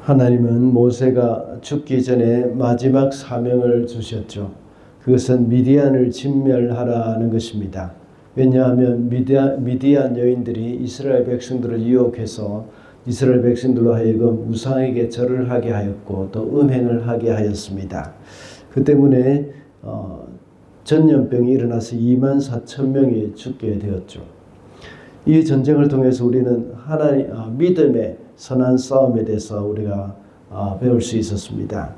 하나님은 모세가 죽기 전에 마지막 사명을 주셨죠. 그것은 미디안을 진멸하라는 것입니다. 왜냐하면 미디안 여인들이 이스라엘 백성들을 유혹해서 이스라엘 백성들로 하여금 우상에게 절을 하게 하였고 또 음행을 하게 하였습니다. 그 때문에 전염병이 일어나서 24,000명이 죽게 되었죠. 이 전쟁을 통해서 우리는 믿음의 선한 싸움에 대해서 우리가 배울 수 있었습니다.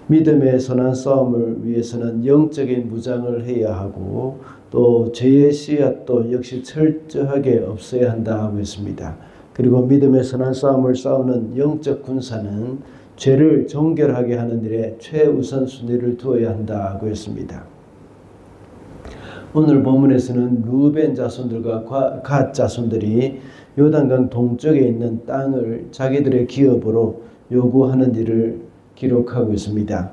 믿음의 선한 싸움을 위해서는 영적인 무장을 해야 하고 또 죄의 씨앗도 역시 철저하게 없어야 한다고 했습니다. 그리고 믿음의 선한 싸움을 싸우는 영적 군사는 죄를 정결하게 하는 일에 최우선 순위를 두어야 한다고 했습니다. 오늘 본문에서는 루벤 자손들과 갓 자손들이 요단강 동쪽에 있는 땅을 자기들의 기업으로 요구하는 일을 기록하고 있습니다.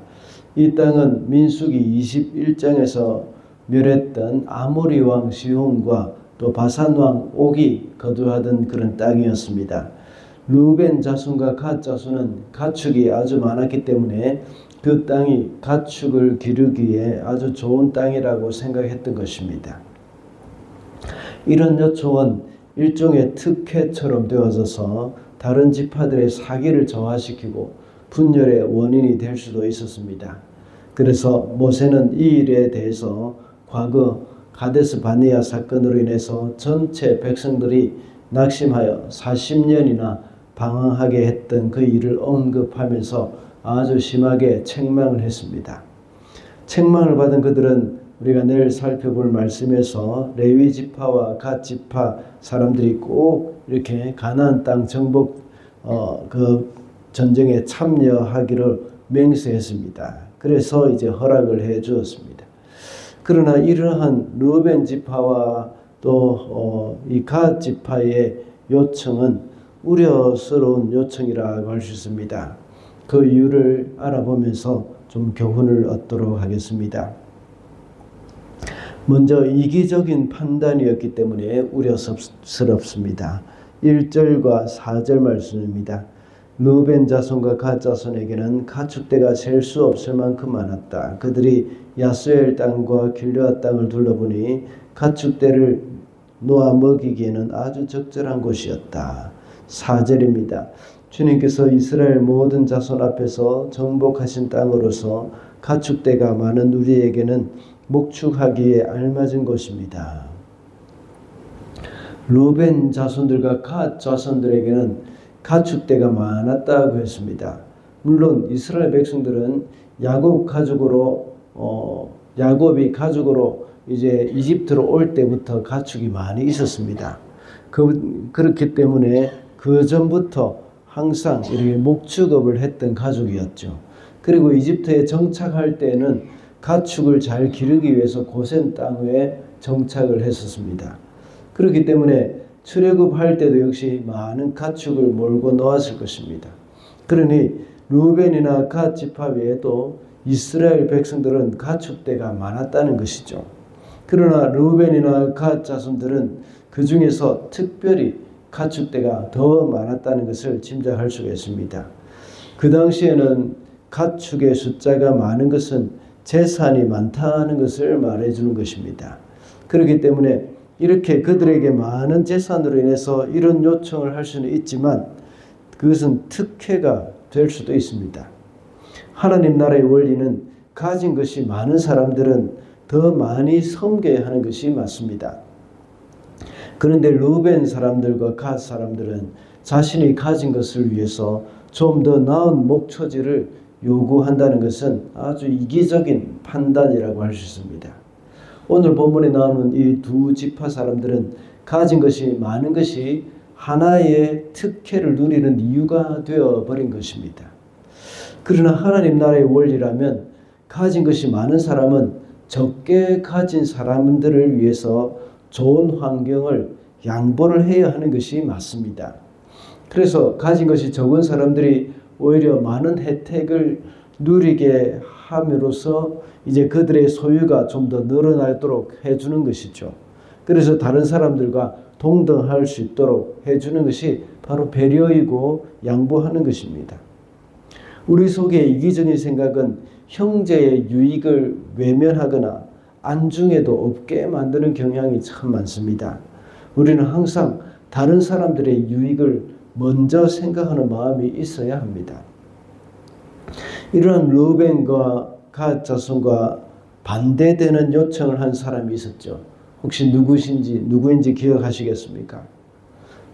이 땅은 민수기 21장에서 멸했던 아모리 왕 시혼과 또 바산 왕 옥이 거주하던 그런 땅이었습니다. 루벤 자손과 갓 자손은 가축이 아주 많았기 때문에 그 땅이 가축을 기르기에 아주 좋은 땅이라고 생각했던 것입니다. 이런 요청은 일종의 특혜처럼 되어져서 다른 지파들의 사기를 저하시키고 분열의 원인이 될 수도 있었습니다. 그래서 모세는 이 일에 대해서 과거 가데스 바네아 사건으로 인해서 전체 백성들이 낙심하여 40년이나 방황하게 했던 그 일을 언급하면서 아주 심하게 책망을 했습니다. 책망을 받은 그들은 우리가 내일 살펴볼 말씀에서 레위 지파와 갓 지파 사람들이 꼭 이렇게 가나안 땅 정복 그 전쟁에 참여하기를 맹세했습니다. 그래서 이제 허락을 해 주었습니다. 그러나 이러한 루벤 지파와 또 이 갓 지파의 요청은 우려스러운 요청이라고 할 수 있습니다. 그 이유를 알아보면서 좀 교훈을 얻도록 하겠습니다. 먼저 이기적인 판단이었기 때문에 우려스럽습니다. 1절과 4절 말씀입니다. 루벤 자손과 갓 자손에게는 가축대가 셀 수 없을 만큼 많았다. 그들이 야스엘 땅과 길르앗 땅을 둘러보니 가축대를 놓아 먹이기에는 아주 적절한 곳이었다. 4절입니다. 주님께서 이스라엘 모든 자손 앞에서 정복하신 땅으로서 가축대가 많은 우리에게는 목축하기에 알맞은 곳입니다. 루벤 자손들과 갓 자손들에게는 가축대가 많았다고 했습니다. 물론 이스라엘 백성들은 야곱이 가족으로 이제 이집트로 올 때부터 가축이 많이 있었습니다. 그렇기 때문에 그 전부터 항상 이렇게 목축업을 했던 가족이었죠. 그리고 이집트에 정착할 때는 가축을 잘 기르기 위해서 고센 땅에 정착을 했었습니다. 그렇기 때문에 출애굽할 때도 역시 많은 가축을 몰고 놓았을 것입니다. 그러니 루벤이나 갓 지파 외에도 이스라엘 백성들은 가축대가 많았다는 것이죠. 그러나 루벤이나 갓 자손들은 그 중에서 특별히 가축대가 더 많았다는 것을 짐작할 수가 있습니다. 그 당시에는 가축의 숫자가 많은 것은 재산이 많다는 것을 말해주는 것입니다. 그렇기 때문에 이렇게 그들에게 많은 재산으로 인해서 이런 요청을 할 수는 있지만 그것은 특혜가 될 수도 있습니다. 하나님 나라의 원리는 가진 것이 많은 사람들은 더 많이 섬겨야 하는 것이 맞습니다. 그런데 루벤 사람들과 갓 사람들은 자신이 가진 것을 위해서 좀 더 나은 목초지를 요구한다는 것은 아주 이기적인 판단이라고 할 수 있습니다. 오늘 본문에 나오는 이 두 지파 사람들은 가진 것이 많은 것이 하나의 특혜를 누리는 이유가 되어버린 것입니다. 그러나 하나님 나라의 원리라면 가진 것이 많은 사람은 적게 가진 사람들을 위해서 좋은 환경을 양보를 해야 하는 것이 맞습니다. 그래서 가진 것이 적은 사람들이 오히려 많은 혜택을 누리게 함으로써 이제 그들의 소유가 좀 더 늘어나도록 해주는 것이죠. 그래서 다른 사람들과 동등할 수 있도록 해주는 것이 바로 배려이고 양보하는 것입니다. 우리 속에 이기적인 생각은 형제의 유익을 외면하거나 안중에도 없게 만드는 경향이 참 많습니다. 우리는 항상 다른 사람들의 유익을 먼저 생각하는 마음이 있어야 합니다. 이러한 르우벤과 갓 자손과 반대되는 요청을 한 사람이 있었죠. 혹시 누구인지 기억하시겠습니까?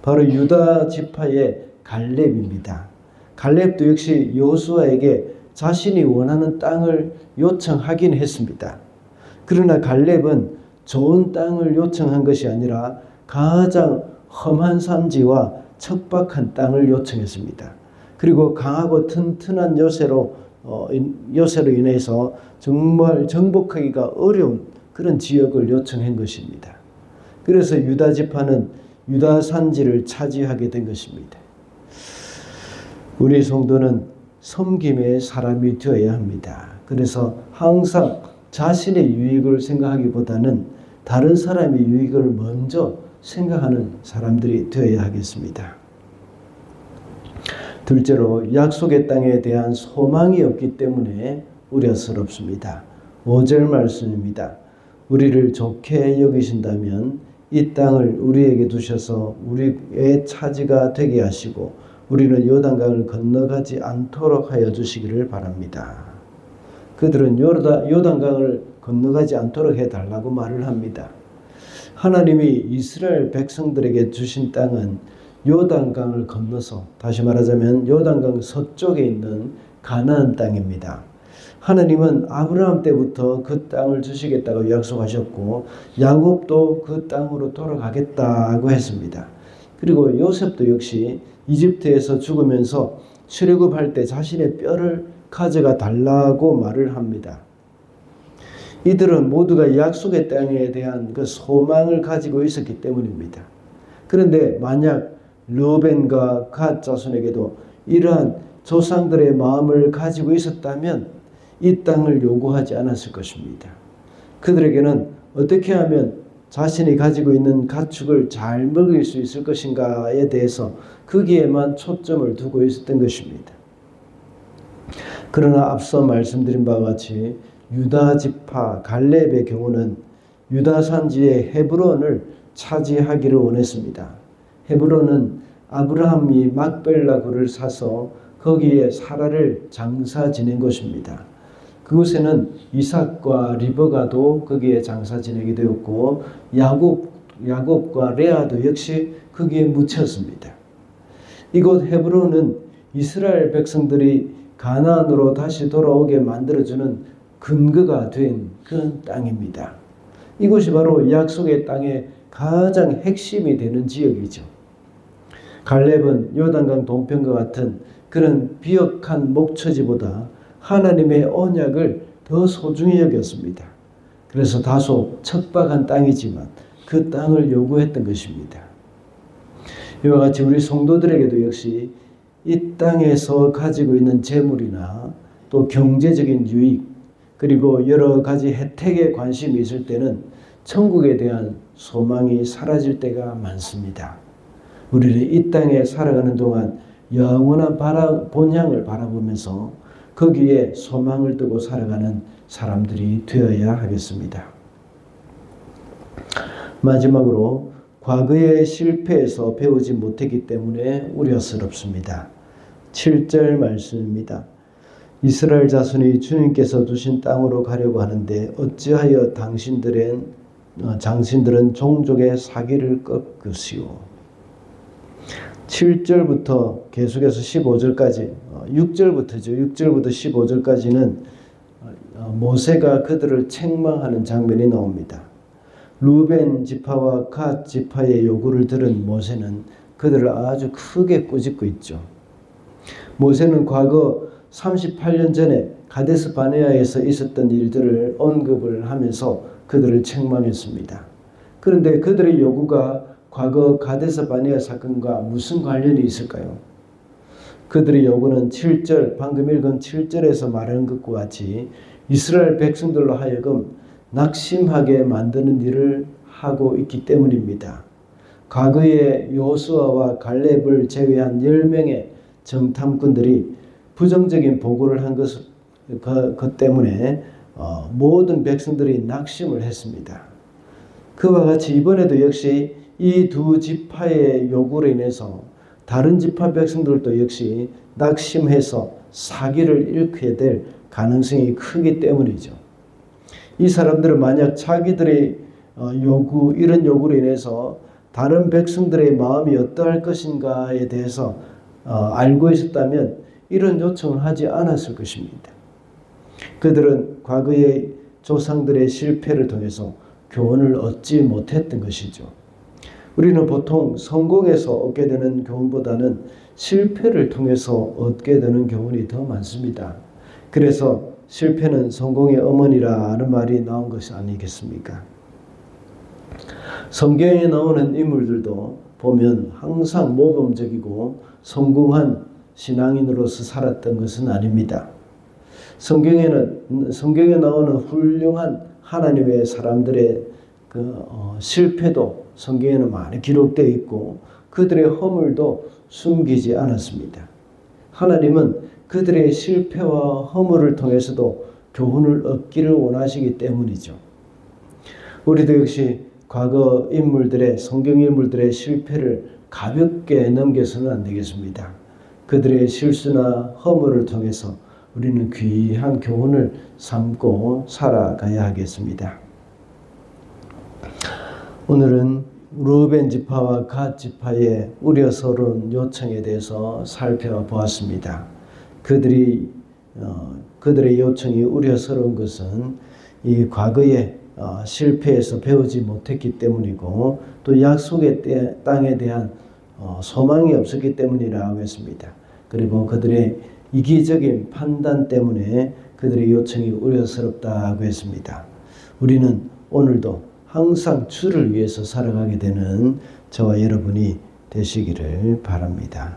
바로 유다 지파의 갈렙입니다. 갈렙도 역시 여호수아에게 자신이 원하는 땅을 요청하긴 했습니다. 그러나 갈렙은 좋은 땅을 요청한 것이 아니라 가장 험한 산지와 척박한 땅을 요청했습니다. 그리고 강하고 튼튼한 요새로 인해서 정말 정복하기가 어려운 그런 지역을 요청한 것입니다. 그래서 유다 지파는 유다 산지를 차지하게 된 것입니다. 우리 성도는 섬김의 사람이 되어야 합니다. 그래서 항상 자신의 유익을 생각하기보다는 다른 사람의 유익을 먼저 생각하는 사람들이 되어야 하겠습니다. 둘째로 약속의 땅에 대한 소망이 없기 때문에 우려스럽습니다. 5절 말씀입니다. 우리를 좋게 여기신다면 이 땅을 우리에게 두셔서 우리의 차지가 되게 하시고 우리는 요단강을 건너가지 않도록 하여 주시기를 바랍니다. 그들은 요단강을 건너가지 않도록 해달라고 말을 합니다. 하나님이 이스라엘 백성들에게 주신 땅은 요단강을 건너서, 다시 말하자면 요단강 서쪽에 있는 가나안 땅입니다. 하나님은 아브라함 때부터 그 땅을 주시겠다고 약속하셨고 야곱도 그 땅으로 돌아가겠다고 했습니다. 그리고 요셉도 역시 이집트에서 죽으면서 출애굽할 때 자신의 뼈를 가져가 달라고 말을 합니다. 이들은 모두가 약속의 땅에 대한 그 소망을 가지고 있었기 때문입니다. 그런데 만약 르우벤과 갓 자손에게도 이러한 조상들의 마음을 가지고 있었다면 이 땅을 요구하지 않았을 것입니다. 그들에게는 어떻게 하면 자신이 가지고 있는 가축을 잘 먹일 수 있을 것인가에 대해서 거기에만 초점을 두고 있었던 것입니다. 그러나 앞서 말씀드린 바와 같이 유다 지파 갈렙의 경우는 유다 산지의 헤브론을 차지하기를 원했습니다. 헤브론은 아브라함이 막벨라 굴을 사서 거기에 사라를 장사 지낸 곳입니다. 그곳에는 이삭과 리브가도 거기에 장사 지내게 되었고 야곱과 레아도 역시 거기에 묻혔습니다. 이곳 헤브론은 이스라엘 백성들이 가나안으로 다시 돌아오게 만들어주는 근거가 된 그런 땅입니다. 이곳이 바로 약속의 땅의 가장 핵심이 되는 지역이죠. 갈렙은 요단강 동편과 같은 그런 비역한 목처지보다 하나님의 언약을 더 소중히 여겼습니다. 그래서 다소 척박한 땅이지만 그 땅을 요구했던 것입니다. 이와 같이 우리 성도들에게도 역시 이 땅에서 가지고 있는 재물이나 또 경제적인 유익 그리고 여러 가지 혜택에 관심이 있을 때는 천국에 대한 소망이 사라질 때가 많습니다. 우리는 이 땅에 살아가는 동안 영원한 본향을 바라보면서 거기에 소망을 두고 살아가는 사람들이 되어야 하겠습니다. 마지막으로 과거의 실패에서 배우지 못했기 때문에 우려스럽습니다. 7절 말씀입니다. 이스라엘 자손이 주님께서 주신 땅으로 가려고 하는데 어찌하여 장신들은 종족의 사기를 꺾으시오. 7절부터 계속해서 15절까지 6절부터 15절까지는 모세가 그들을 책망하는 장면이 나옵니다. 루벤 지파와 갓 지파의 요구를 들은 모세는 그들을 아주 크게 꾸짖고 있죠. 모세는 과거 38년 전에 가데스 바네아에서 있었던 일들을 언급을 하면서 그들을 책망했습니다. 그런데 그들의 요구가 과거 가데스 바네아 사건과 무슨 관련이 있을까요? 그들의 요구는 7절, 방금 읽은 7절에서 말하는 것과 같이 이스라엘 백성들로 하여금 낙심하게 만드는 일을 하고 있기 때문입니다. 과거에 여호수아와 갈렙을 제외한 10명의 정탐꾼들이 부정적인 보고를 한 것 때문에 모든 백성들이 낙심을 했습니다. 그와 같이 이번에도 역시 이 두 지파의 요구로 인해서 다른 지파 백성들도 역시 낙심해서 사기를 잃게 될 가능성이 크기 때문이죠. 이 사람들은 만약 자기들의 이런 요구로 인해서 다른 백성들의 마음이 어떠할 것인가에 대해서 알고 있었다면 이런 요청을 하지 않았을 것입니다. 그들은 과거의 조상들의 실패를 통해서 교훈을 얻지 못했던 것이죠. 우리는 보통 성공에서 얻게 되는 교훈보다는 실패를 통해서 얻게 되는 교훈이 더 많습니다. 그래서 실패는 성공의 어머니라는 말이 나온 것이 아니겠습니까? 성경에 나오는 인물들도 보면 항상 모범적이고 성공한 신앙인으로서 살았던 것은 아닙니다. 성경에 나오는 훌륭한 하나님의 사람들의 실패도 성경에는 많이 기록되어 있고 그들의 허물도 숨기지 않았습니다. 하나님은 그들의 실패와 허물을 통해서도 교훈을 얻기를 원하시기 때문이죠. 우리도 역시 과거 성경 인물들의 실패를 가볍게 넘겨서는 안 되겠습니다. 그들의 실수나 허물을 통해서 우리는 귀한 교훈을 삼고 살아가야 하겠습니다. 오늘은 루벤 지파와 갓 지파의 우려스러운 요청에 대해서 살펴보았습니다. 그들의 요청이 우려스러운 것은 이 과거의 실패에서 배우지 못했기 때문이고 또 약속의 땅에 대한 소망이 없었기 때문이라고 했습니다. 그리고 그들의 이기적인 판단 때문에 그들의 요청이 우려스럽다고 했습니다. 우리는 오늘도 항상 주를 위해서 살아가게 되는 저와 여러분이 되시기를 바랍니다.